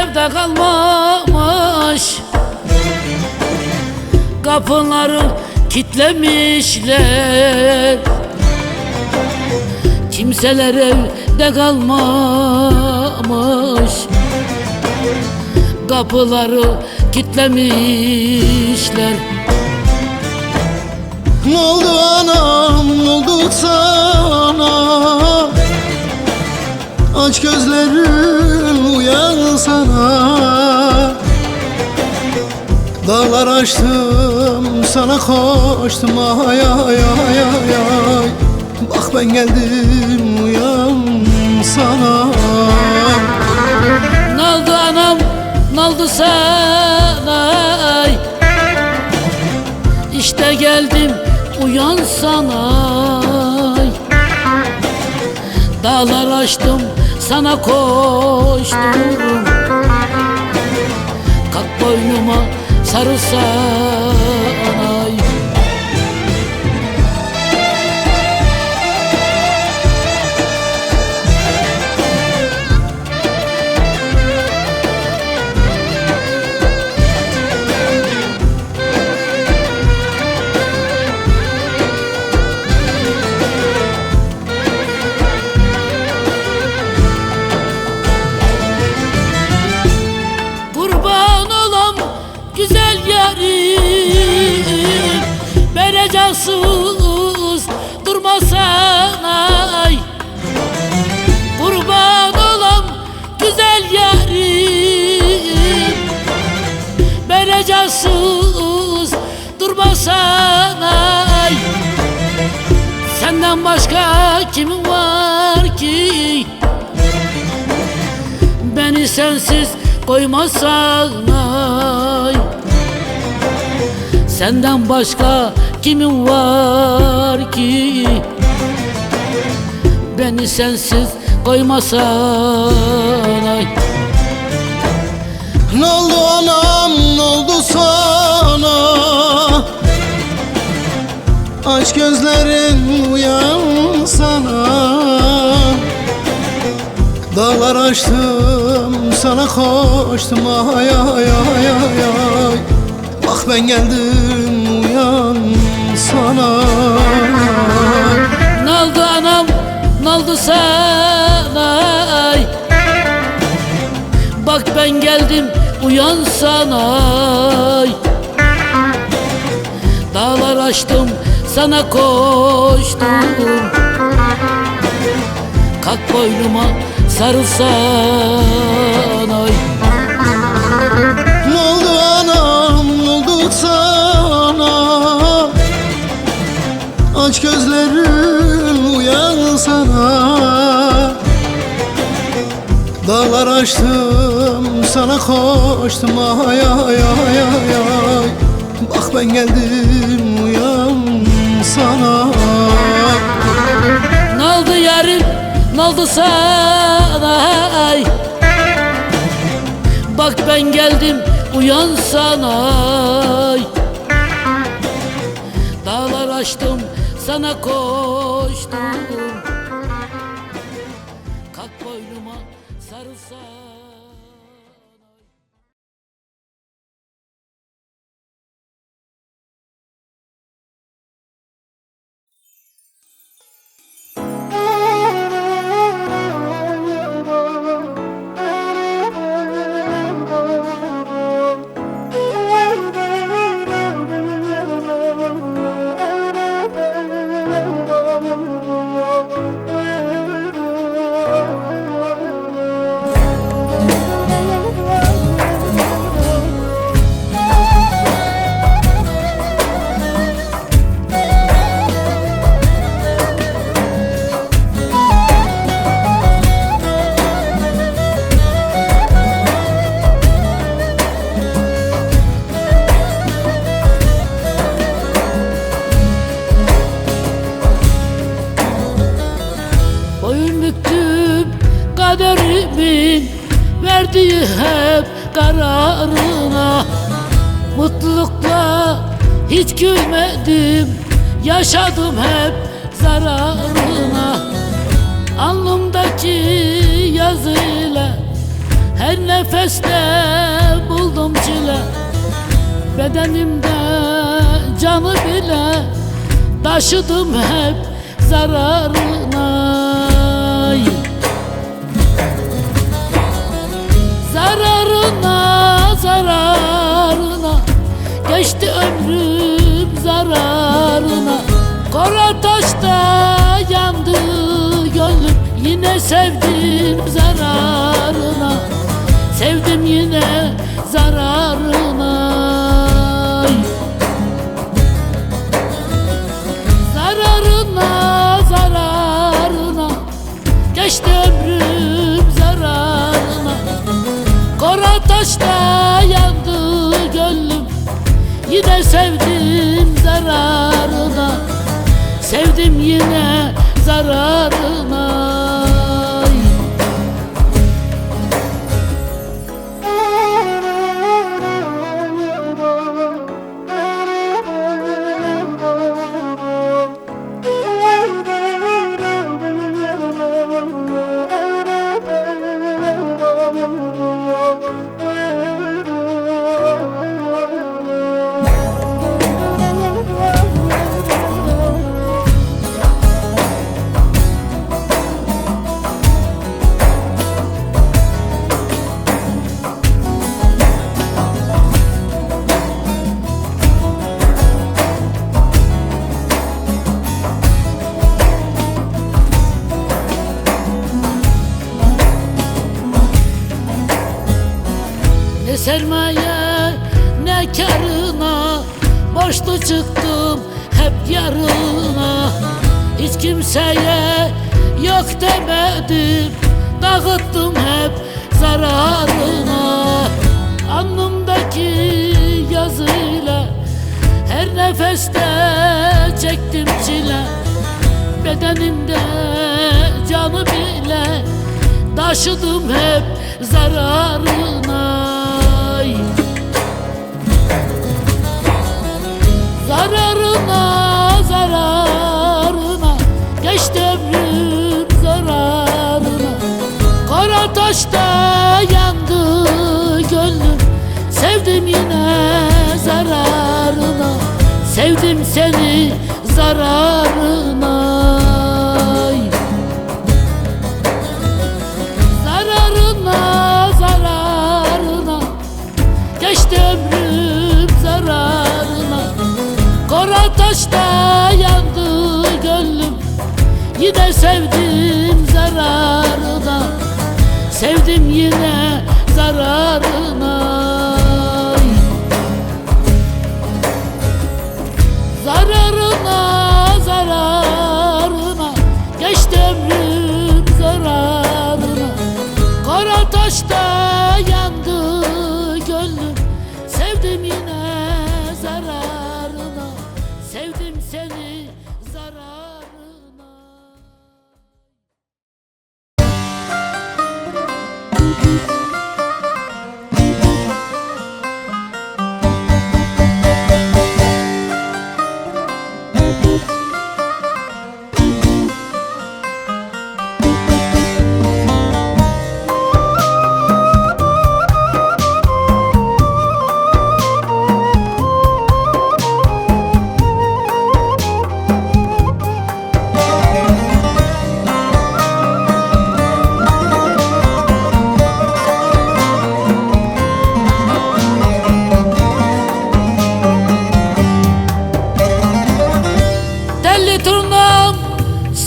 evde kalmamış, kapıları kitlemişler. Kimseler evde kalmamış, kapıları kitlemişler. Ne oldu anam, ne oldu sana? Aç gözlerin, uyansana. Dağlar aştım, sana koştum, ay ay ay ay ay. Bak ben geldim, uyansana. Ne oldu anam, ne oldu sana? İşte geldim, uyansana. Dağlar aştım, sana koştum. Kalk boynuma sarılsana. Güzel yarim, vereceksiniz durmasana. Kurban olam güzel yarim, vereceksiniz durmasana. Senden başka kimin var ki beni sensiz koymasana? Senden başka kimin var ki beni sensiz koymasana? Ne oldu anam, ne oldu sana? Aç gözlerin, uyansana. Dağlar aştım, sana koştum, ay ay ay ay ay. Bak ben geldim, uyansana. Ne oldu anam, ne oldu sana? Bak ben geldim, uyansana. Dağlar aştım, sana koştum. Kalk boynuma sarılsana. Ne oldu anam, ne oldu sana? Aç gözlerin, uyansana. Dağlar aştım, sana koştum, ay ay ay ay ay. Bak ben geldim, uyansana. Ne oldu yarim, ne oldu sana? Bak ben geldim, uyansana. Dağlar aştım, sana koştum. Kalk boynuma sarılsana. kaderimin verdiği hep kararına. Mutlulukla hiç gülmedim, yaşadım hep zararına. Alnımdaki yazıyla Her nefeste buldum çile, bedenimde canı bile taşıdım hep zararına. Zararına, zararına geçti ömrüm zararına. Kara taşta yandı gönlüm, yine sevdim zararına. Sevdim yine zararına. Zararına, zararına geçti ömrüm zararına. Kara taşta yandı gönlüm, yine sevdim zararına. Sevdim yine zararına. Ne sermaye ne karına, borçlu çıktım hep yarına. Hiç kimseye yok demedim, dağıttım hep zararına. Alnımdaki yazıyla her nefeste çektim çile, bedenimde canı bile taşıdım hep zararına. Zararına, zararına geçti ömrüm zararına. Kara taşta yandı gönlüm, sevdim yine zararına. Sevdim seni zararına. Zararına, zararına geçti ömrüm zararına. Kara taşta yandı gönlüm, yine sevdim zararına. Sevdim yine zararına. Zararına, zararına geçti ömrüm zararına. Kara taşta yandı gönlüm, sevdim yine zararına. Sevdim seni zararına.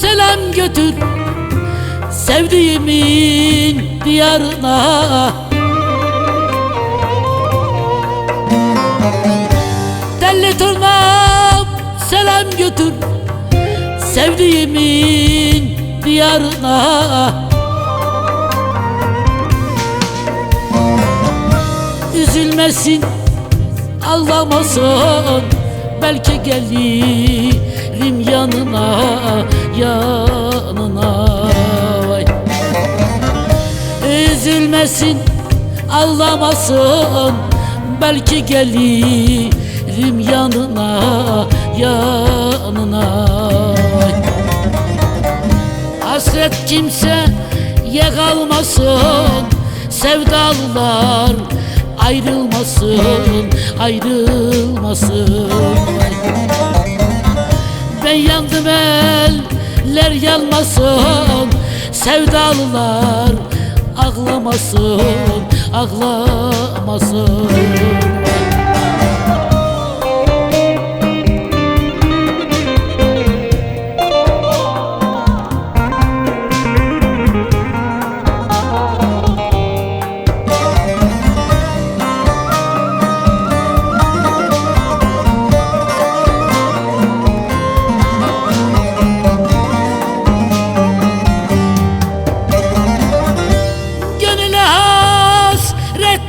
Selam götür sevdiğimin diyarına. Telli turnam selam götür sevdiğimin diyarına. Üzülmesin, ağlamasın, belki gelirim yanına, yanına. Vay. Üzülmesin, ağlamasın, belki gelirim yanına, yanına. Vay. Hasret kimseye kalmasın, sevdalılar ayrılmasın, ayrılmasın. Ben yandım eller yanmasın, sevdalılar ağlamasın, ağlamasın.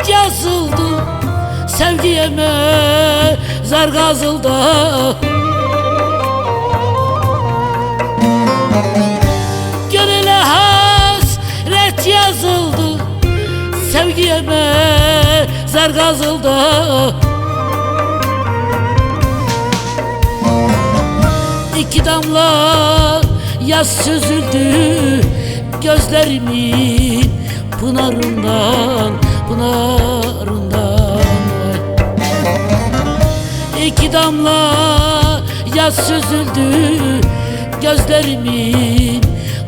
Yazıldı, sevgiye mezar kazıldı. Gönüle hasret yazıldı, sevgiye mezar kazıldı. İki damla yaz süzüldü gözlerimin pınarından, pınarından. İki damla yaz süzüldü gözlerimin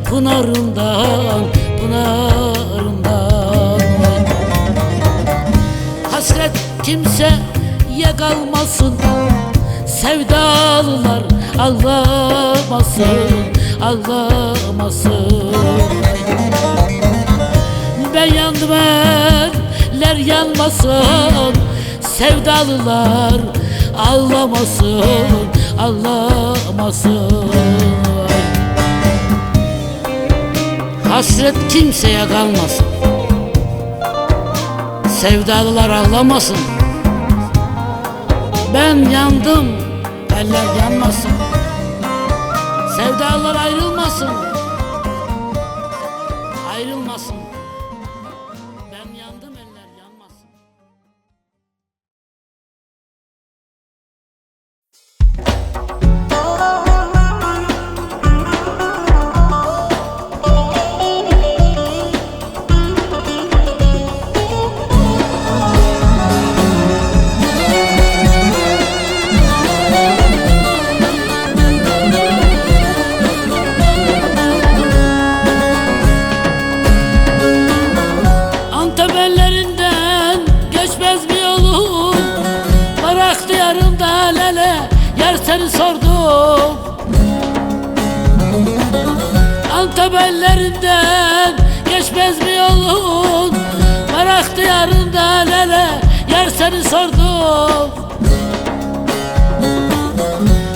pınarından, pınarından. Hasret kimseye kalmasın, sevdalılar ağlamasın, ağlamasın. Ben yandım eller yanmasın, sevdalılar ağlamasın, ağlamasın. Hasret kimseye kalmasın, sevdalılar ağlamasın. Ben yandım, eller yanmasın, sevdalılar ayrılmasın, ayrılmasın. Ben yandım, eller yanmasın. Ellerinden geçmez mi yolun? Bıraktı yarımda lele, yer seni sordum. Antep ellerinden geçmez mi yolun? Bıraktı yarımda lele, yer seni sordum.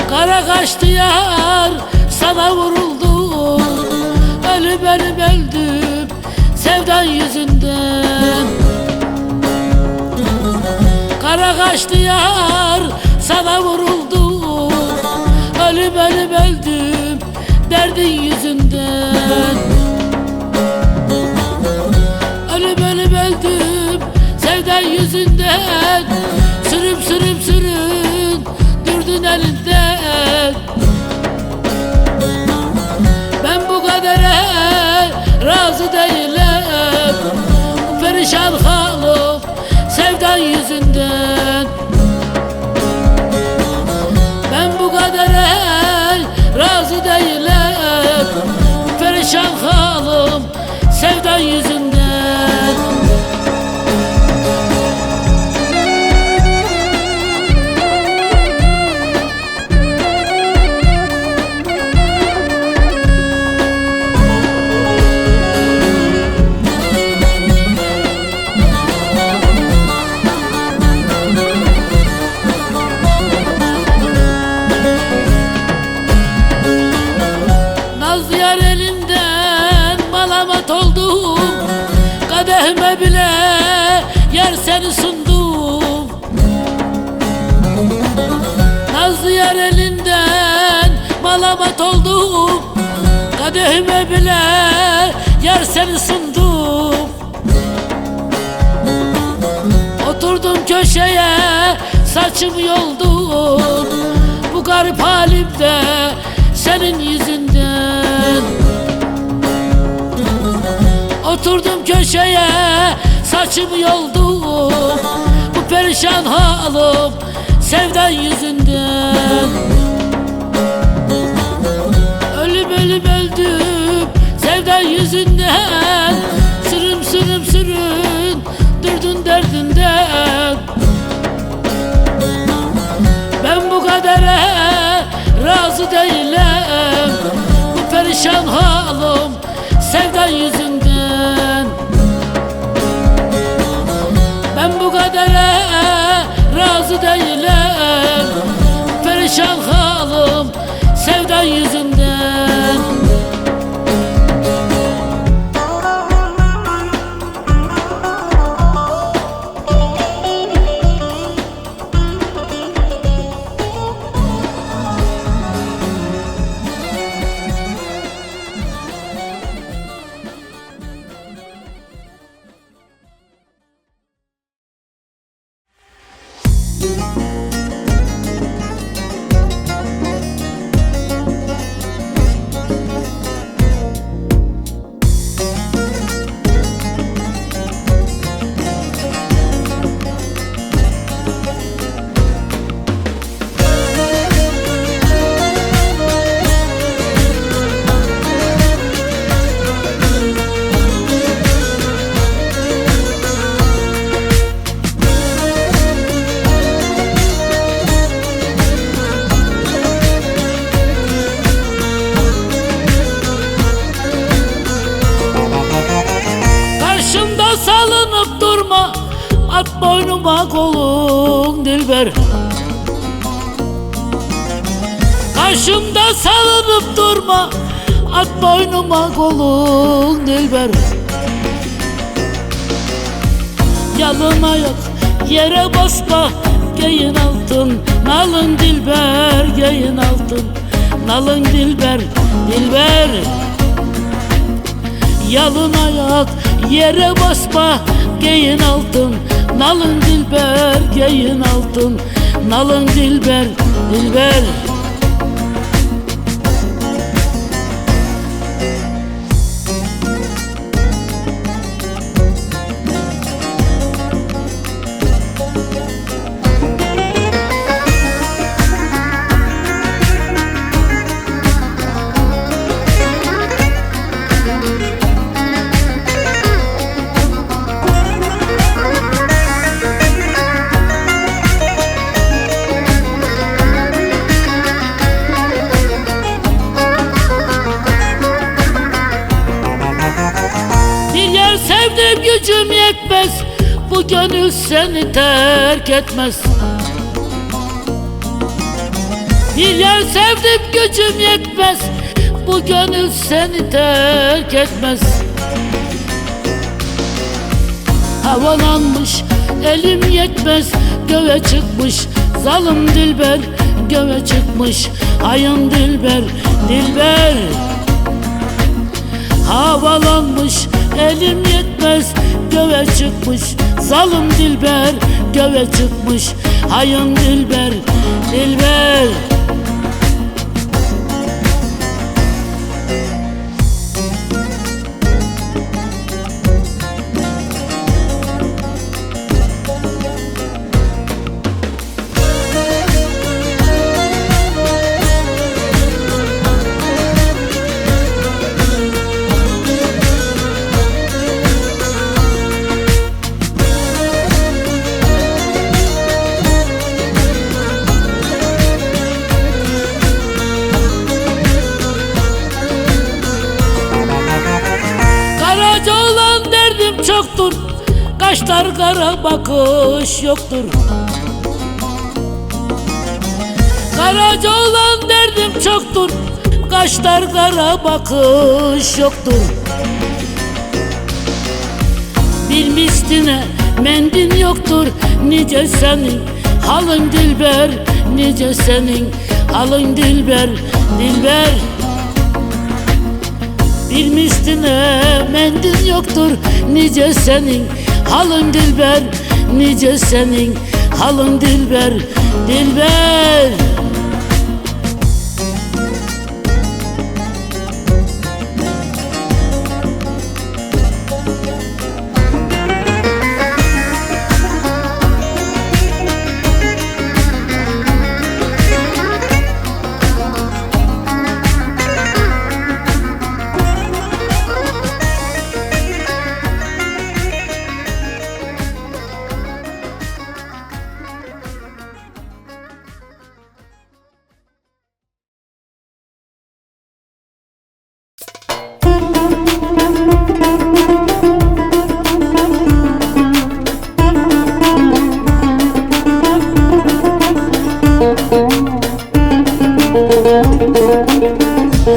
Kara kaçtı yar, sana vuruldum. Ölüm ölüm öldüm sevdan yüzünden. Kara kaçtı yar, sana vuruldum. Ölüm ölüm öldüm derdin yüzünden. Ölüm ölüm öldüm sevdan yüzünden. Sürüm sürüm sürün dürdün elinden. Ben bu kadere razı değilim, perişan halim sevdan yüzünden. Ben bu kadere razı değilim, perişan halim sevdan yüzünden. Nazlı yar elinden malamat oldum, kadehime bile yer seni sundum. Nazlı yar elinden malamat oldum, kadehime bile yer seni sundum. Oturdum köşeye saçımı yoldum, bu garip halimde senin yüzünden. Oturdum köşeye saçımı yoldum, bu perişan halim sevdan yüzünden. Ölüm ölüm öldüm sevdan yüzünden, sürüm sürüm sürün durdun derdinden. Ben bu kadere razı değilim, bu perişan halim sevdan yüzünden. Ben bu kadere razı değilim, perişan halim sevdan yüzünden. Karşımda salınıp durma, at boynuma kolun dilber. Karşımda salınıp durma, at boynuma kolun dilber. Yalın ayak yere basma, giyin altın nalın dilber, giyin altın nalın dilber, dilber. Yalın ayak yere basma, giyin altın nalın dilber, giyin altın nalın dilber, dilber. Sevdim gücüm yetmez, bu gönül seni terk etmez. Bir yer sevdim gücüm yetmez, bu gönül seni terk etmez. Havalanmış elim yetmez, göğe çıkmış zalim dilber, göğe çıkmış ayın dilber, dilber. Havalanmış elim yetmez, göğe çıkmış zalim dilber, göğe çıkmış hayın dilber, dilber. Karaca olan derdim çoktur, kaşlar kara bakış yoktur. Karaca olan derdim çoktur, kaşlar kara bakış yoktur. Bir miskine mendil yoktur, nice senin halın dilber, nice senin halın dilber, dilber. Bir misline mendil yoktur, nice senin halın dilber, nice senin halın dilber, dilber. İstemeye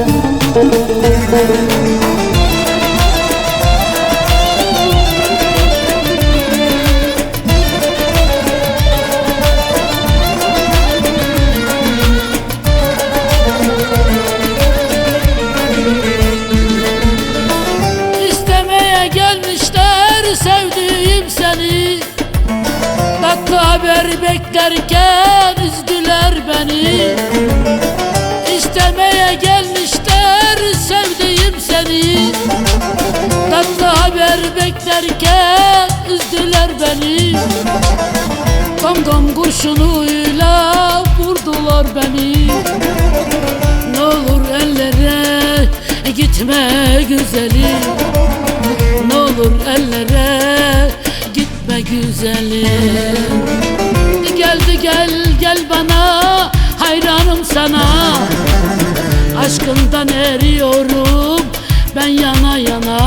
gelmişler sevdiğim seni, tatlı haber beklerken üzdüler beni. İstemeye gelmişler sevdiğim seni, tatlı haber beklerken üzdüler beni. Tom kurşunuyla vurdular beni. Ne olur ellere gitme güzelim, ne olur ellere gitme güzelim. Geldi gel bana, hayranım sana. Aşkından eriyorum ben yana yana.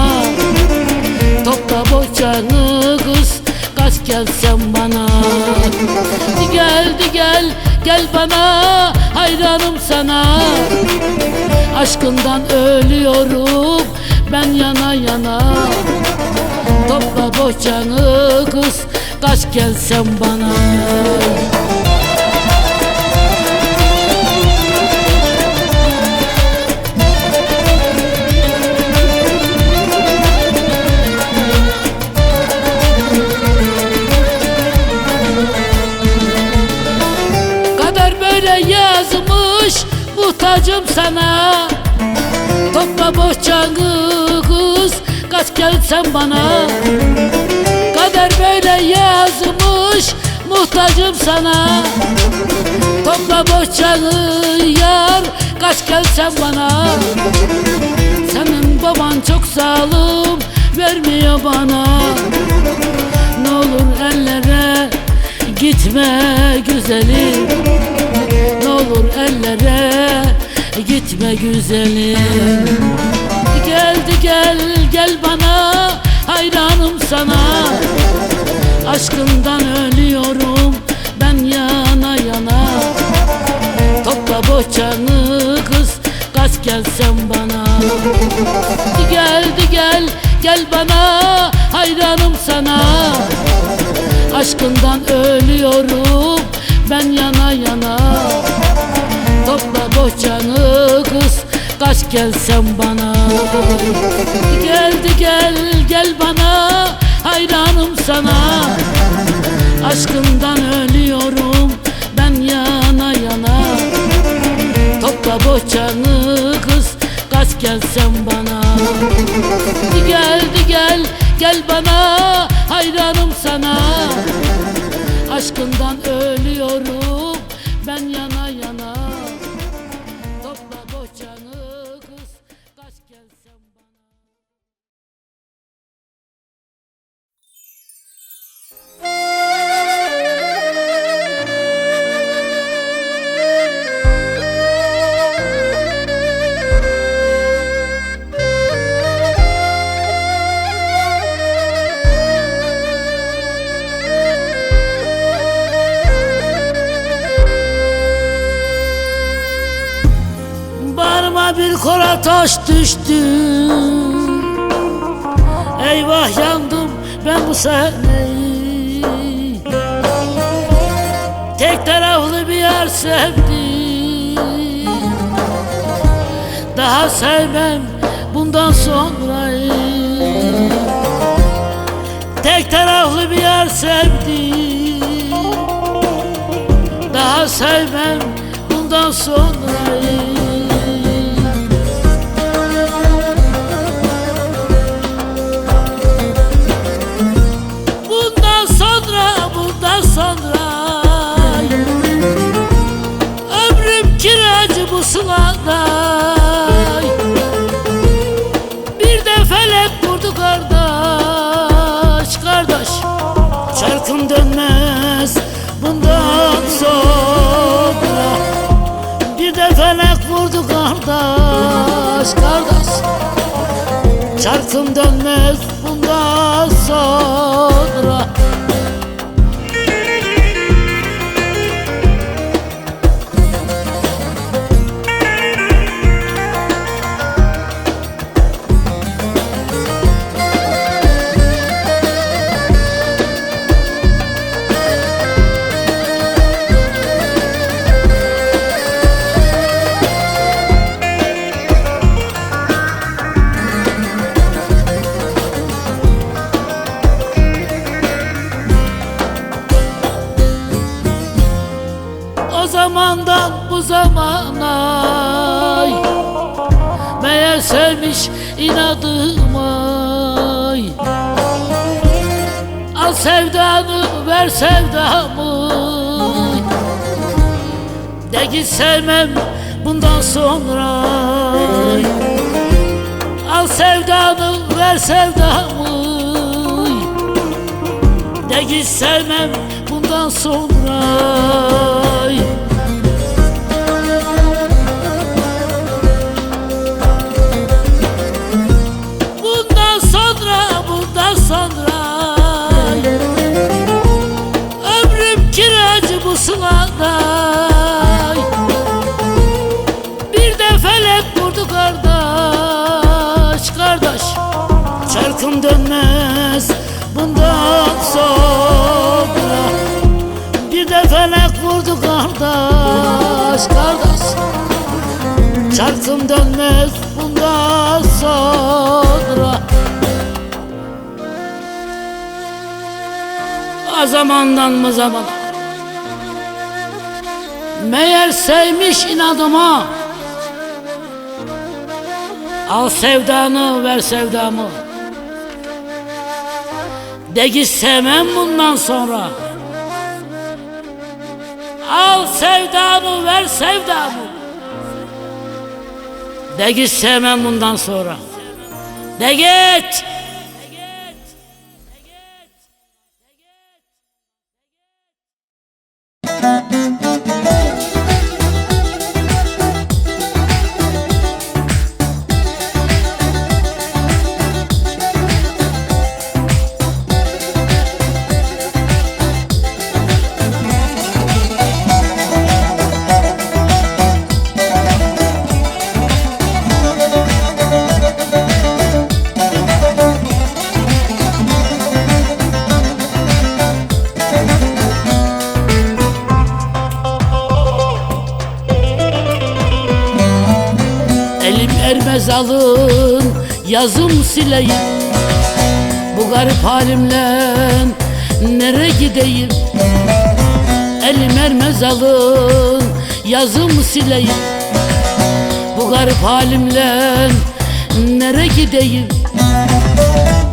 Topla boçanı kız, kaç gelsen bana. Gel bana, hayranım sana. Aşkından ölüyorum ben yana yana. Topla boçanı kız, kaç gelsen bana. Kader böyle yazmış, muhtacım sana. Topla bohçanı kız, kaç gelsen bana. Kader böyle yazmış, muhtacım sana. Topla bohçanı yar, kaç gelsen bana. Senin baban çok zalim, vermiyor bana. Ne olur ellere gitme güzelim, ne olur ellere gitme güzelim. Gel bana, hayranım sana. Aşkından ölüyorum ben yana yana. Topla boçanı kız, kaç gelsen bana. Gel bana, hayranım sana. Aşkından ölüyorum ben yana yana. Topla bohçanı kız, kaç gelsen bana. Gel bana, hayranım sana. Aşkından ölüyorum ben yana yana. Topla bohçanı kız, kaç gelsen bana. Gel bana, hayranım sana. Aşkından ölüyorum ben yana yana. Topla bohçanı kız, kaç gelsen bana. Bağrıma bir kora taş düştü. Eyvah yandım ben bu sene. Tek taraflı bir yer sevdim, daha sevmem bundan sonra. Tek taraflı bir yer sevdim, daha sevmem bundan sonra. Bundan sonra ömrüm kiracı bu sılada. Bir de felek vurdu kardeş. Çarkım dönmez bundan sonra. Bir de felek vurdu kardeş. Çarkım dönmez bundan sonra. meğer sevmiş inadıma. Al sevdanı ver sevdamı, de git sevmem bundan sonra. Al sevdanı ver sevdamı, de git sevmem bundan sonra. Bundan sonra ömrüm kiracı bu sılada. Bir de felek vurdu kardeş, kardeş. Çarkım dönmez bundan sonra. Bir de felek vurdu kardeş, kardeş. Çarkım dönmez bundan sonra. O zamandan mı zamana, meğer sevmiş inadıma. Al sevdanı ver sevdamı, de git sevmem bundan sonra. Al sevdanı ver sevdamı, de git sevmem bundan sonra. De git. Elim ermez alın yazım sileyim, bu garip halimle nere gideyim. Elim ermez alın yazım sileyim, bu garip halimle nere gideyim.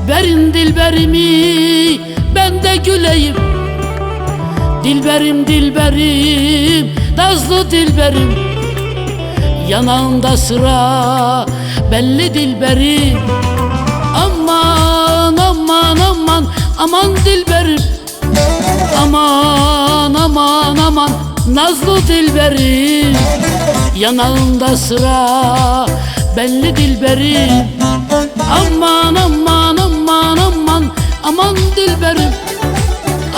Verin dilberimi ben de güleyim, dilberim dilberim nazlı dilberim. Yanağında sıra belli dilberim. Aman aman aman aman dilberim, aman aman aman nazlı dilberim. Yanağında sıra belli dilberim. Aman aman aman aman aman dilberim,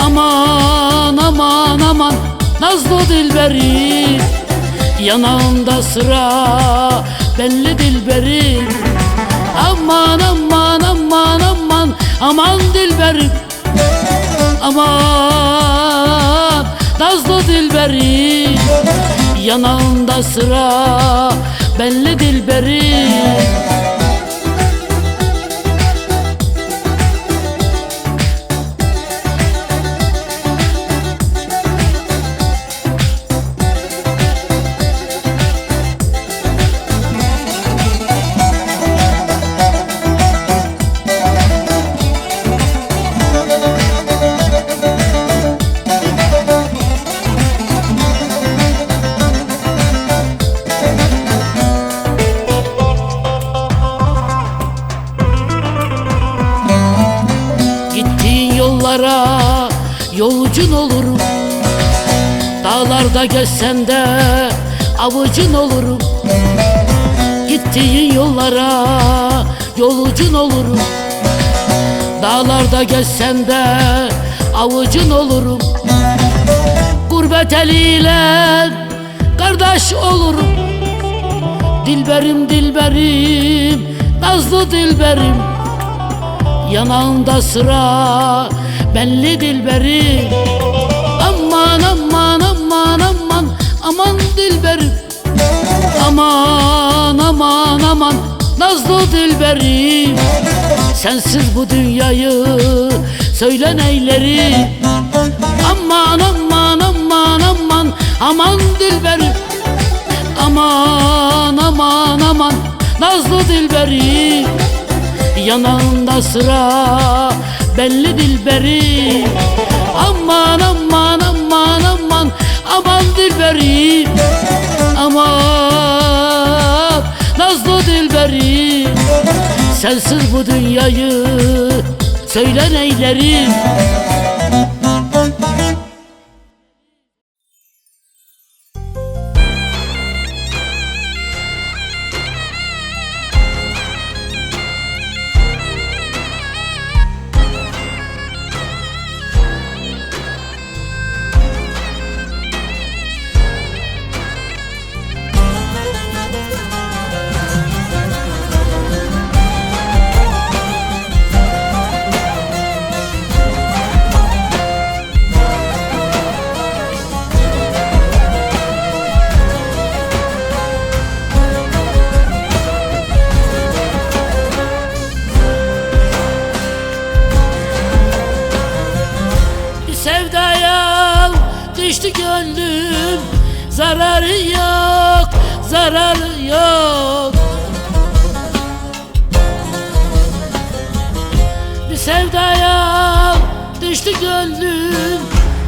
aman aman aman nazlı dilberim. Yanağında sıra belli dilberim. Aman aman aman aman aman dilberim, aman nazlı dilberim. Yanağında sıra belli dilberim. Yolcun olurum, dağlarda geçsen de avucun olurum. Gittiğin yollara yolcun olurum, dağlarda geçsen de avucun olurum. Gurbet eliyle kardeş olurum, dilberim dilberim nazlı dilberim. Yanağında sıra belli dilberim. Aman aman aman aman aman dilberim, aman aman aman nazlı dilberim. Sensiz bu dünyayı söyle neylerim. Aman aman aman aman aman dilberim, aman aman aman nazlı dilberim. Yanağında sıra belli dilberim. Aman aman aman aman aman dilberim. Aman nazlı dilberim. Sensiz bu dünyayı söyle neylerim. Sevdaya düştü gönlüm, zararı yok, zararı yok. Bir sevdaya düştü gönlüm,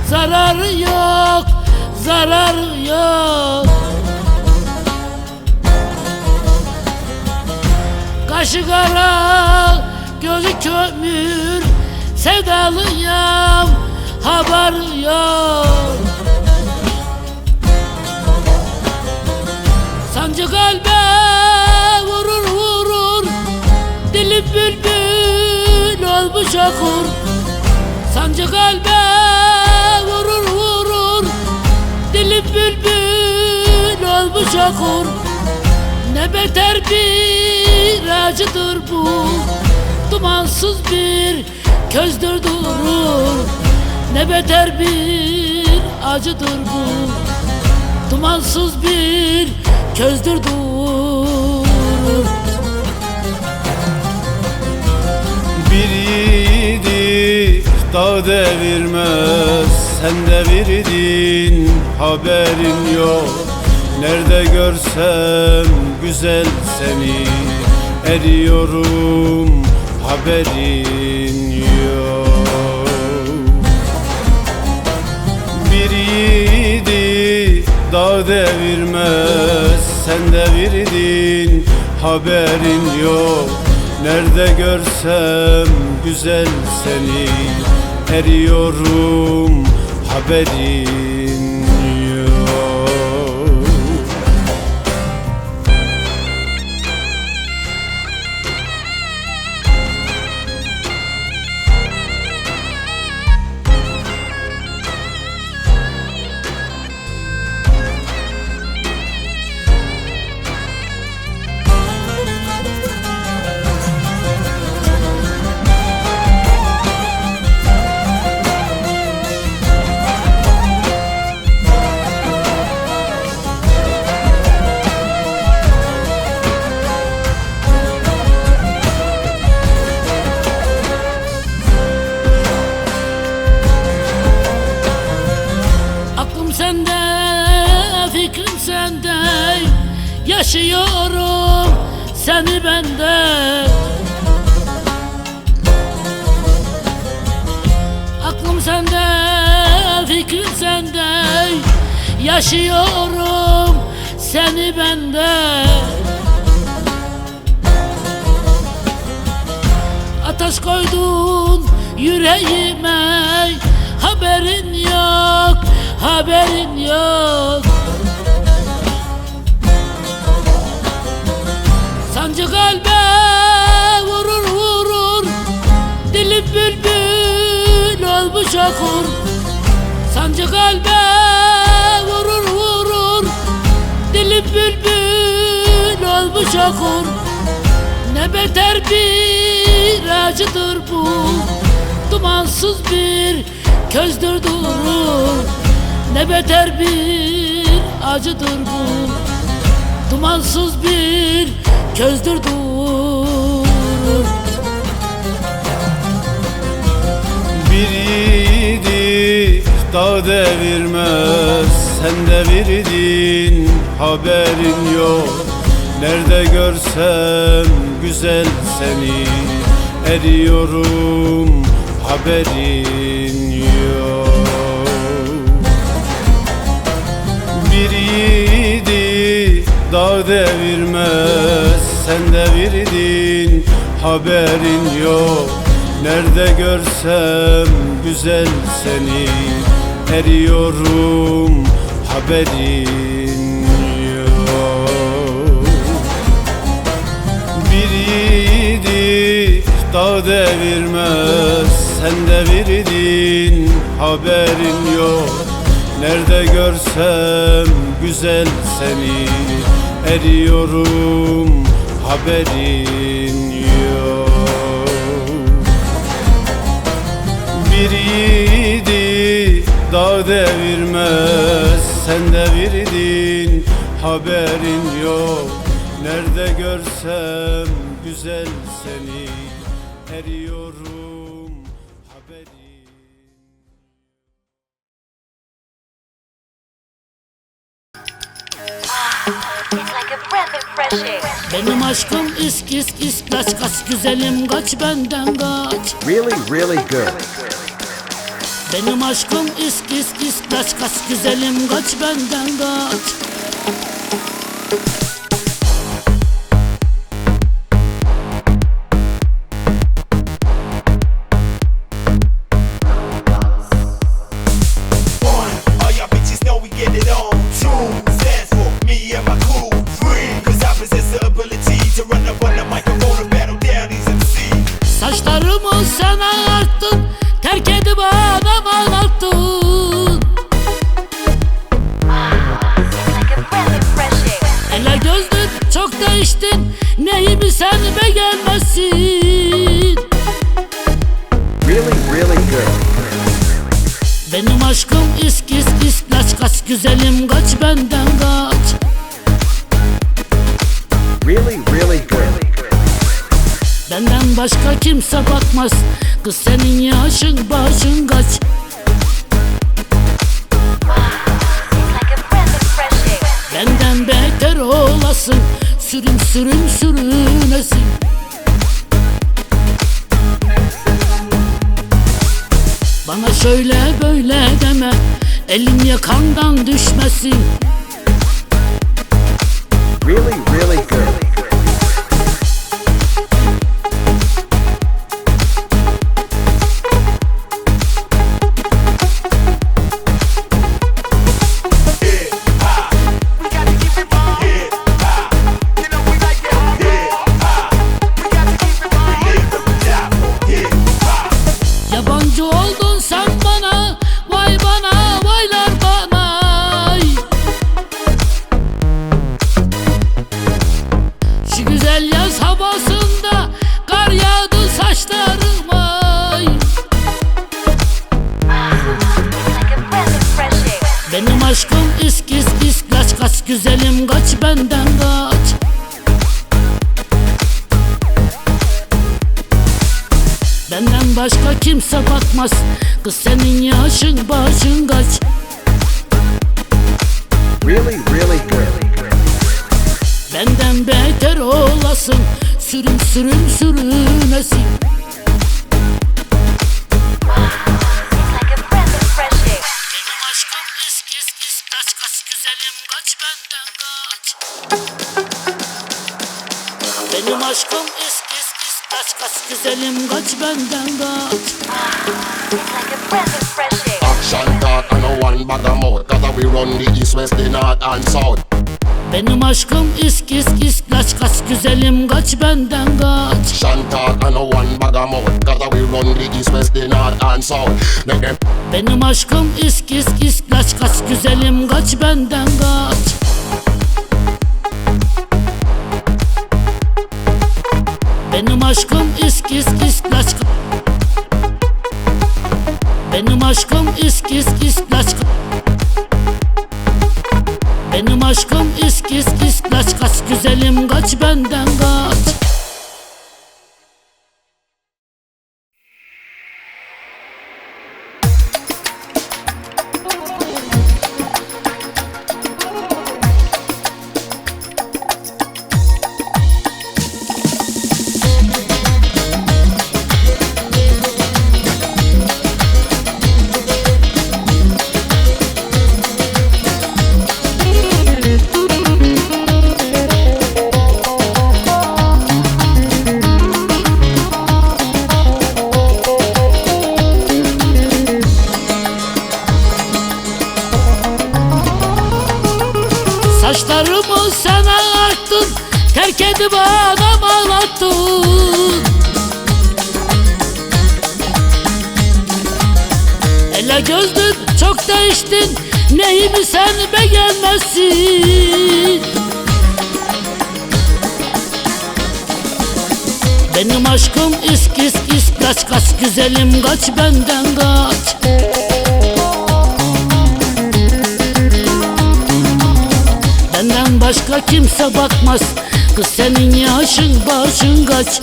zararı yok, zararı yok. Kaşı kara, gözü kömür, sevdalıyım, haber yok. Sancı kalbe vurur vurur, dilim bülbül olmuş okur. Sancı kalbe vurur vurur, dilim bülbül olmuş okur. Ne beter bir acıdır bu, dumansız bir közdür durur. Ne beter bir acıdır bu, dumansız bir közdür durur. Bir yiğidi dağ devirmez, sen devirdin haberin yok. Nerede görsem güzel seni, eriyorum haberin yok. Bir yiğidi dağ devirmez, sen devirdin haberin yok. Nerede görsem güzel seni, eriyorum haberin yok. Sende, fikrim sende, yaşıyorum seni bende. Aklım sende, fikrim sende, yaşıyorum seni bende. Ateş koydun yüreğime, haberin yok, haberin yok. Sancı kalbe vurur vurur, dilim bülbül olmuş okur. Sancı kalbe vurur vurur, dilim bülbül olmuş okur. Ne beter bir acıdır bu, dumansız bir közdür durur. Ne beter bir acıdır bu, dumansız bir közdür durur. Bir yiğidi dağ devirmez, sen devirdin haberin yok. Nerede görsem güzel seni, eriyorum haberin yok. Bir yiğidi dağ devirmez, sen devirdin haberin yok. Nerede görsem güzel seni, eriyorum haberin yok. Bir yiğidi dağ devirmez, sen devirdin haberin yok. Nerede görsem güzel seni, eriyorum haberin yok. Bir yiğidi dağ devirmez, sen devirdin haberin yok. Nerede görsem güzel seni, eriyorum haberin. It's like a breath of fresh air. Benim aşkım isk isk isk kaç kaç güzelim kaç benden kaç. Really, really good. Benim aşkım isk isk isk kaç kaç güzelim kaç benden kaç. All y'all bitches know we get it on. Two stands for me and my crew. Three, 'cause I possess the ability to run up on the microphone and battle down these MCs. Saçlarımı sen ağarttın, terk edip adam ağlattın. It's like a breath of fresh air. Ele gözlük çok değiştin, neyimi sen be gelmezsin. Really, really good. Benim aşkım isk isk isk kaç kaç güzelim kaç benden kaç. Really, really good. Benden başka kimse bakmaz, kız senin yaşın başın kaç. It's like a breath of fresh air. Benden beter olasın, sürüm sürüm sürünesin. Bana şöyle böyle deme, elin yakandan düşmesin. Really, really good. We gotta keep it on. Hip hop. You know we like it hard. Hip hop. We gotta keep it on. We live from the top. Hip hop. Yabancı oldun sen bana, vay bana, vaylar bana. Şu güzel yaz havasında kar yağdı saçlarıma. It's like a breath of fresh air. Benim aşkım isk isk isk kaç kaç güzelim kaç benden kaç. Benden başka kimse bakmaz, kız senin yaşın başın kaç. Really, really good. Benden beter olasın, sürüm sürüm sürünesin. It's like a breath of fresh air. Benim aşkım isk isk isk kaç kaç güzelim kaç benden kaç. Benim aşkım isk isk isk kaç kaç güzelim kaç benden kaç. It's like a breath of fresh air. Action talk and no one bag a mouth. Cause we run the east, west, the north and south. Benim aşkım isk isk isk kaç kaç güzelim kaç benden kaç. Action talk and no one bag a mouth. Cause we run the east, west, the north and south. Make them Benim aşkım isk isk isk kaç kaç güzelim kaç benden kaç. Benim aşkım isk isk isk kaç. Benim aşkım isk isk isk kaç. Benim aşkım isk isk isk kaç kaç güzelim kaç benden kaç. Şimdi bana ağlattın. Ele gözlüm çok değiştin, neyimi sen beğenmezsin. Benim aşkım isk isk isk, kaç kaç güzelim kaç benden kaç. Benden başka kimse bakmaz, kız senin yaşın başın kaç.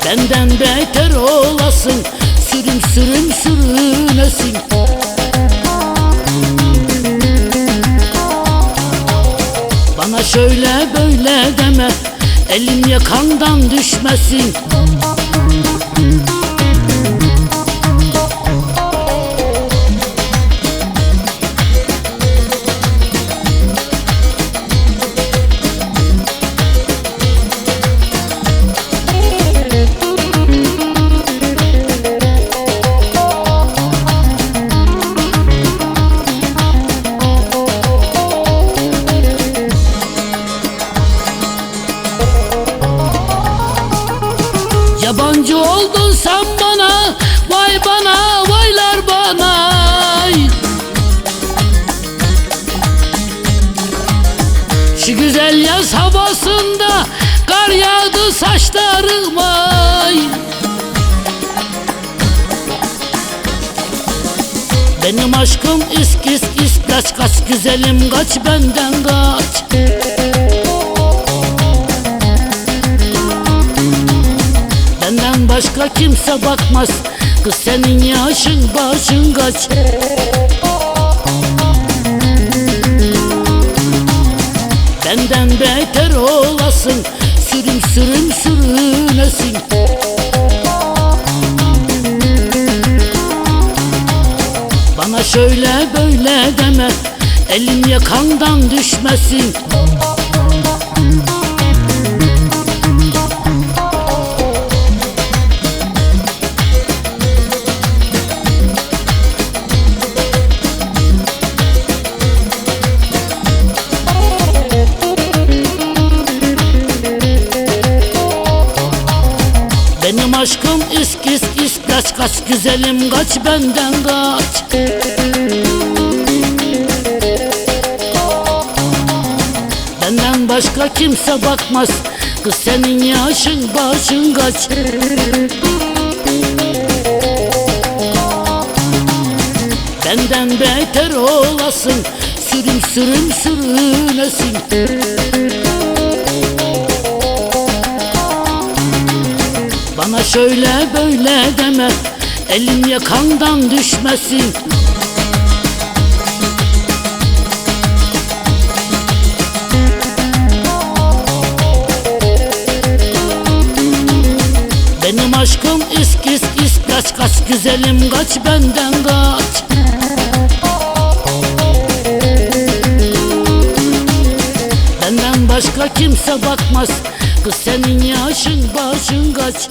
Benden beter olasın, sürüm sürüm sürünesin. Bana şöyle böyle deme, elim yakandan düşmesin. Yabancı oldun sen bana, vay bana, vaylar bana. Şu güzel yaz havasında kar yağdı saçlarıma. Benim aşkım isk isk isk, kaç kaç güzelim kaç benden kaç. Benden başka kimse bakmaz, kız senin yaşın başın kaç. Benden beter olasın, sürüm sürüm sürünesin. Bana şöyle böyle deme, elim yakandan düşmesin. Benim aşkım isk isk isk, kaç kaç güzelim kaç benden kaç. Benden başka kimse bakmaz, kız senin yaşın başın kaç. Benden beter olasın, sürüm sürüm sürünesin. Bana şöyle böyle deme, elim yakandan düşmesin. Benim aşkım isk isk isk, kaç kaç güzelim kaç benden kaç. Benden başka kimse bakmaz, kız senin yaşın başın kaç.